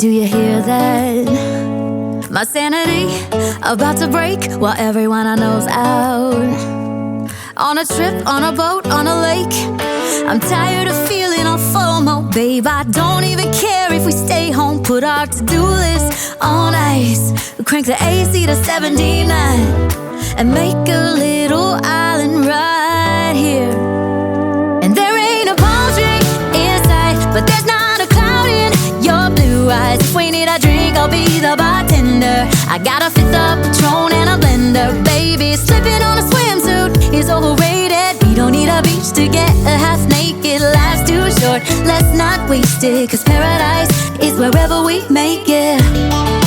Do you hear that? My sanity about to break while everyone I know's out. On a trip, on a boat, on a lake. I'm tired of feeling all FOMO, babe. I don't even care if we stay home. Put our to-do list on ice. We crank the AC to 79 and make a little island right here. And there ain't a palm tree in sight, but there's not a cloud in your blue eyes. If we need a drink, I'll be the bartender. I got a fifth of Patron and a blender, baby. Slipping on a swimsuit is overrated. We don't need a beach to get a half naked. Life's too short, let's not waste it, 'cause paradise is wherever we make it.